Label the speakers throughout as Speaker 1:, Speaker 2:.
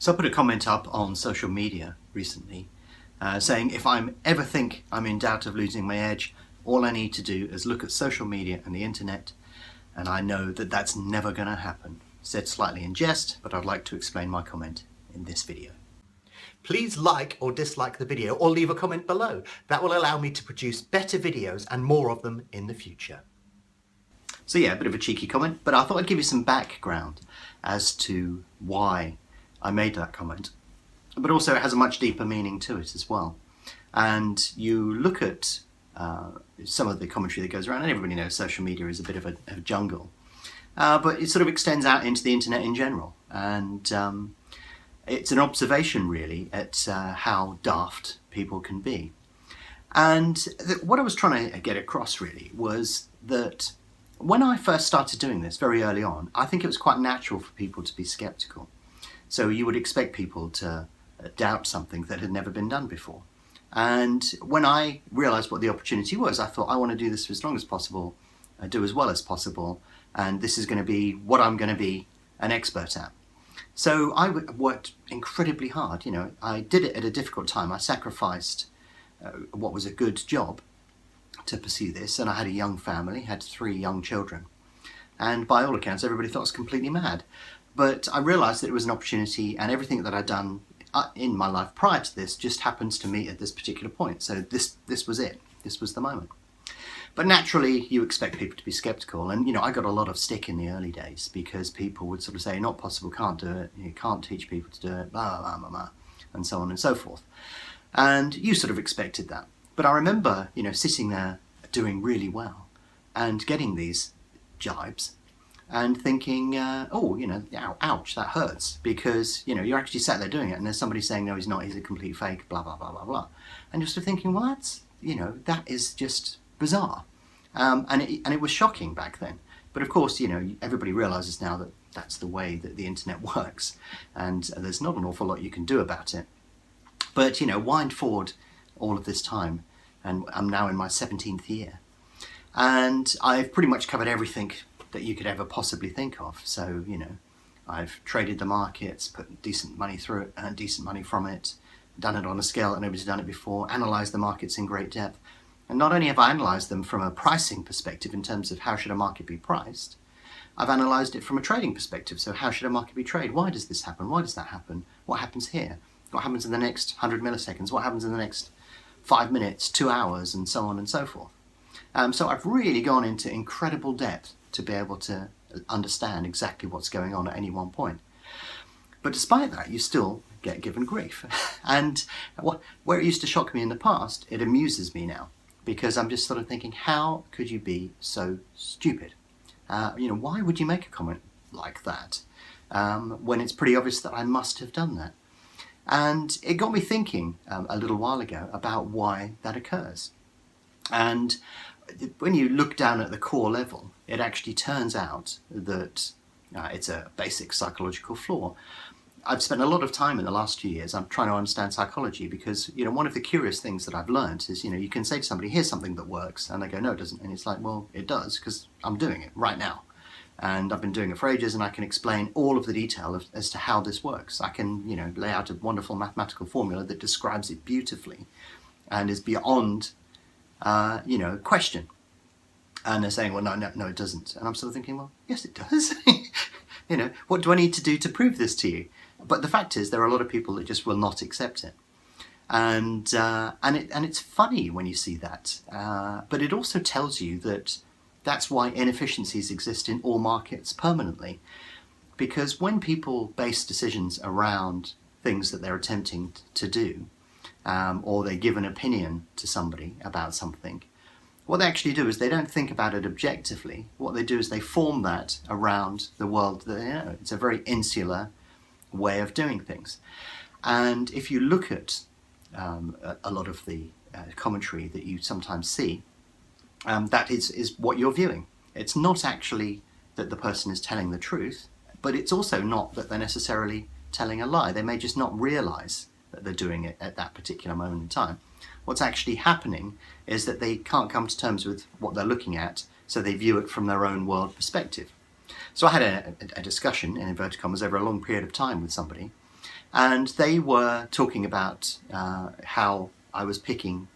Speaker 1: So I put a comment up on social media recently saying if I ever think I'm in doubt of losing my edge, all I need to do is look at social media and the internet, and I know that that's never going to happen. Said slightly in jest, but I'd like to explain my comment in this video. Please like or dislike the video or leave a comment below. That will allow me to produce better videos and more of them in the future. So yeah, a bit of a cheeky comment, but I thought I'd give you some background as to why I made that comment. But also it has a much deeper meaning to it as well. And you look at some of the commentary that goes around, and everybody knows social media is a bit of a jungle. But it sort of extends out into the internet in general. And it's an observation really at how daft people can be. And what I was trying to get across really was that when I first started doing this very early on, I think it was quite natural for people to be skeptical. So you would expect people to doubt something that had never been done before. And when I realized what the opportunity was, I thought I want to do this for as long as possible, do as well as possible, and this is going to be what I'm going to be an expert at. So I worked incredibly hard. You know, I did it at a difficult time. I sacrificed what was a good job to pursue this, and I had a young family, had 3 young children, and by all accounts everybody thought I was completely mad. But I realized that it was an opportunity, and everything that I'd done in my life prior to this just happens to meet at this particular point. So this was it. This was the moment. But naturally you expect people to be skeptical, and you know, I got a lot of stick in the early days because people would sort of say not possible, can't do it, you can't teach people to do it, blah blah blah blah, and so on and so forth. And you sort of expected that. But I remember, you know, sitting there doing really well and getting these jibes and thinking, oh, you know, ouch, that hurts, because, you know, you're actually sat there doing it and there's somebody saying, no, he's not, he's a complete fake, blah, blah, blah, blah, blah. And you're sort of thinking, well, that's, you know, that is just bizarre. And it was shocking back then. But of course, you know, everybody realizes now that that's the way that the internet works, and there's not an awful lot you can do about it. But, you know, wind forward all of this time, and I'm now in my 17th year. And I've pretty much covered everything that you could ever possibly think of. So, you know, I've traded the markets, put decent money through it, earned decent money from it, done it on a scale that nobody's done it before, analysed the markets in great depth. And not only have I analysed them from a pricing perspective in terms of how should a market be priced, I've analysed it from a trading perspective. So how should a market be traded? Why does this happen? Why does that happen? What happens here? What happens in the next 100 milliseconds? What happens in the next 5 minutes, 2 hours, and so on and so forth. So I've really gone into incredible depth to be able to understand exactly what's going on at any one point. But despite that, you still get given grief. And where it used to shock me in the past, it amuses me now, because I'm just sort of thinking, how could you be so stupid? You know, why would you make a comment like that when it's pretty obvious that I must have done that? And it got me thinking a little while ago about why that occurs. And when you look down at the core level, it actually turns out that it's a basic psychological flaw. I've spent a lot of time in the last few years, I'm trying to understand psychology, because, you know, one of the curious things that I've learned is, you know, you can say to somebody, here's something that works, and they go, no, it doesn't. And it's like, well, it does, because I'm doing it right now. And I've been doing it for ages, and I can explain all of the detail as to how this works. I can, you know, lay out a wonderful mathematical formula that describes it beautifully and is beyond, you know, question. And they're saying, well, no, it doesn't. And I'm sort of thinking, well, yes, it does. You know, what do I need to do to prove this to you? But the fact is, there are a lot of people that just will not accept it. And it's funny when you see that. But it also tells you that that's why inefficiencies exist in all markets permanently. Because when people base decisions around things that they're attempting to do, or they give an opinion to somebody about something, what they actually do is they don't think about it objectively. What they do is they form that around the world that they know. It's a very insular way of doing things. And if you look at a lot of the commentary that you sometimes see, that is what you're viewing. It's not actually that the person is telling the truth, but it's also not that they're necessarily telling a lie. They may just not realize that they're doing it at that particular moment in time. What's actually happening is that they can't come to terms with what they're looking at, so they view it from their own world perspective. So I had a discussion, in inverted commas, over a long period of time with somebody, And they were talking about how I was picking,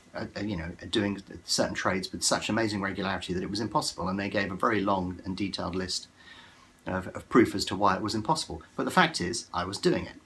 Speaker 1: doing certain trades with such amazing regularity that it was impossible. And they gave a very long and detailed list of proof as to why it was impossible. But the fact is, I was doing it.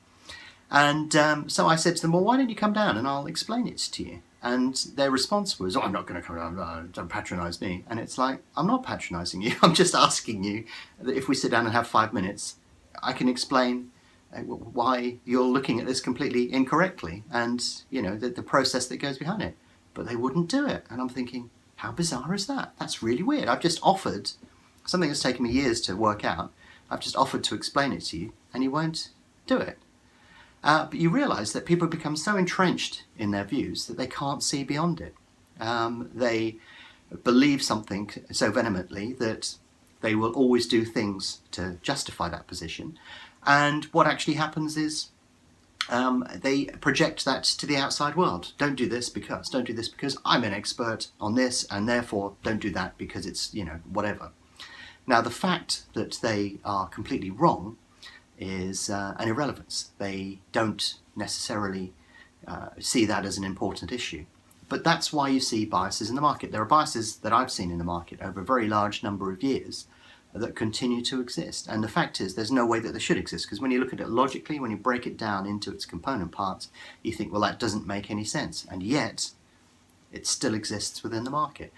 Speaker 1: And so I said to them, well, why don't you come down and I'll explain it to you? And their response was, oh, I'm not going to come down, don't patronise me. And it's like, I'm not patronising you. I'm just asking you that if we sit down and have 5 minutes, I can explain why you're looking at this completely incorrectly and, the process that goes behind it. But they wouldn't do it. And I'm thinking, how bizarre is that? That's really weird. I've just offered something that's taken me years to work out. I've just offered to explain it to you and you won't do it. But you realise that people become so entrenched in their views that they can't see beyond it. They believe something so vehemently that they will always do things to justify that position. And what actually happens is they project that to the outside world. Don't do this because I'm an expert on this, and therefore don't do that because it's, whatever. Now, the fact that they are completely wrong is an irrelevance. They don't necessarily see that as an important issue. But that's why you see biases in the market. There are biases that I've seen in the market over a very large number of years that continue to exist. And the fact is, there's no way that they should exist, because when you look at it logically, when you break it down into its component parts, you think, well, that doesn't make any sense. And yet, it still exists within the market.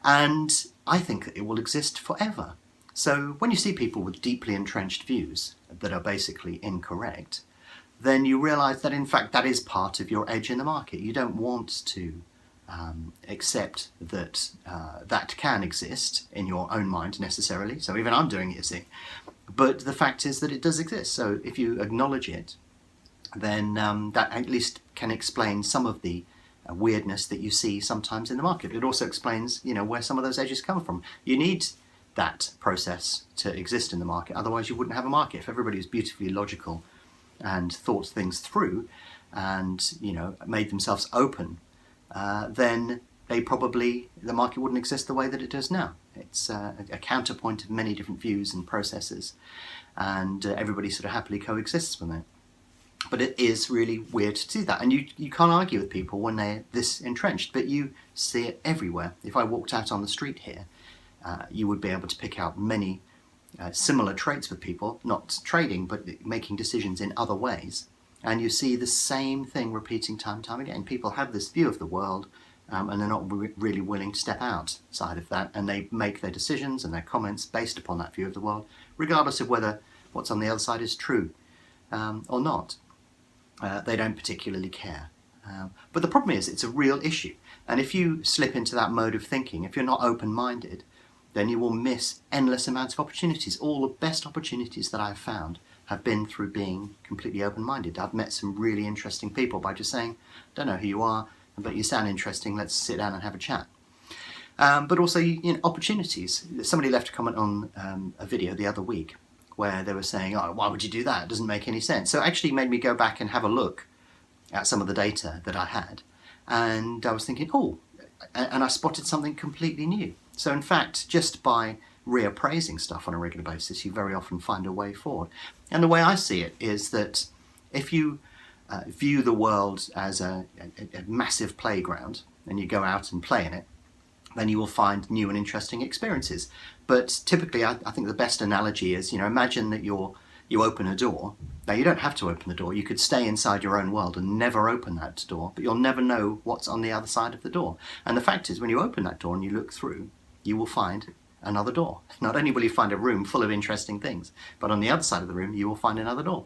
Speaker 1: And I think that it will exist forever. So when you see people with deeply entrenched views that are basically incorrect, then you realise that in fact that is part of your edge in the market. You don't want to accept that that can exist in your own mind necessarily. So even I'm doing it, you see. But the fact is that it does exist. So if you acknowledge it, then that at least can explain some of the weirdness that you see sometimes in the market. It also explains, where some of those edges come from. You need that process to exist in the market. Otherwise you wouldn't have a market. If everybody was beautifully logical and thought things through and, made themselves open, then the market wouldn't exist the way that it does now. It's a counterpoint of many different views and processes, and everybody sort of happily coexists with it. But it is really weird to do that. And you can't argue with people when they're this entrenched, but you see it everywhere. If I walked out on the street here, you would be able to pick out many similar traits with people, not trading, but making decisions in other ways. And you see the same thing repeating time and time again. People have this view of the world, and they're not really willing to step outside of that. And they make their decisions and their comments based upon that view of the world, regardless of whether what's on the other side is true or not. They don't particularly care. But the problem is, it's a real issue. And if you slip into that mode of thinking, if you're not open-minded, then you will miss endless amounts of opportunities. All the best opportunities that I've found have been through being completely open-minded. I've met some really interesting people by just saying, don't know who you are, but you sound interesting, let's sit down and have a chat. But also, opportunities. Somebody left a comment on a video the other week where they were saying, oh, why would you do that? It doesn't make any sense. So it actually made me go back and have a look at some of the data that I had. And I was thinking, and I spotted something completely new. So in fact, just by reappraising stuff on a regular basis, you very often find a way forward. And the way I see it is that if you view the world as a massive playground and you go out and play in it, then you will find new and interesting experiences. But typically, I think the best analogy is, imagine that you open a door. Now, you don't have to open the door. You could stay inside your own world and never open that door, but you'll never know what's on the other side of the door. And the fact is, when you open that door and you look through, you will find another door. Not only will you find a room full of interesting things, but on the other side of the room, you will find another door.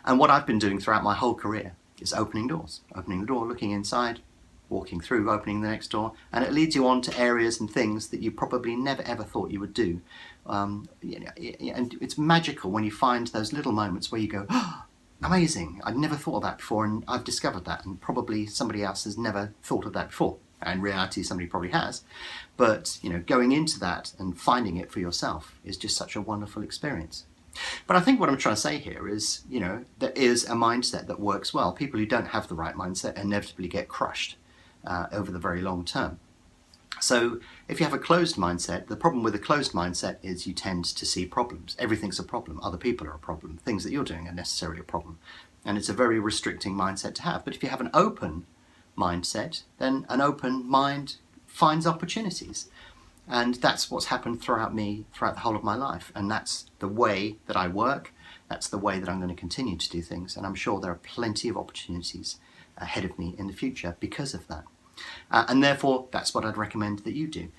Speaker 1: And what I've been doing throughout my whole career is opening doors. Opening the door, looking inside, walking through, opening the next door, and it leads you on to areas and things that you probably never ever thought you would do. And it's magical when you find those little moments where you go, oh, amazing, I'd never thought of that before, and I've discovered that, and probably somebody else has never thought of that before. And in reality, somebody probably has. But, going into that and finding it for yourself is just such a wonderful experience. But I think what I'm trying to say here is, there is a mindset that works well. People who don't have the right mindset inevitably get crushed over the very long term. So if you have a closed mindset, the problem with a closed mindset is you tend to see problems. Everything's a problem. Other people are a problem. Things that you're doing are necessarily a problem. and it's a very restricting mindset to have. But if you have an open mindset, then an open mind finds opportunities. And that's what's happened throughout the whole of my life. And that's the way that I work. That's the way that I'm going to continue to do things. And I'm sure there are plenty of opportunities ahead of me in the future because of that. And therefore, that's what I'd recommend that you do.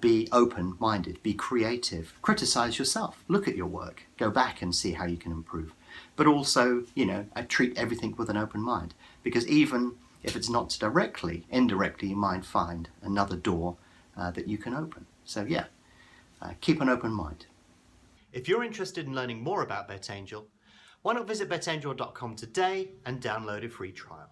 Speaker 1: Be open-minded, be creative, criticize yourself, look at your work, go back and see how you can improve. But also, treat everything with an open mind. Because even if it's not directly, indirectly, you might find another door that you can open. So yeah, keep an open mind. If you're interested in learning more about BetAngel, why not visit betangel.com today and download a free trial.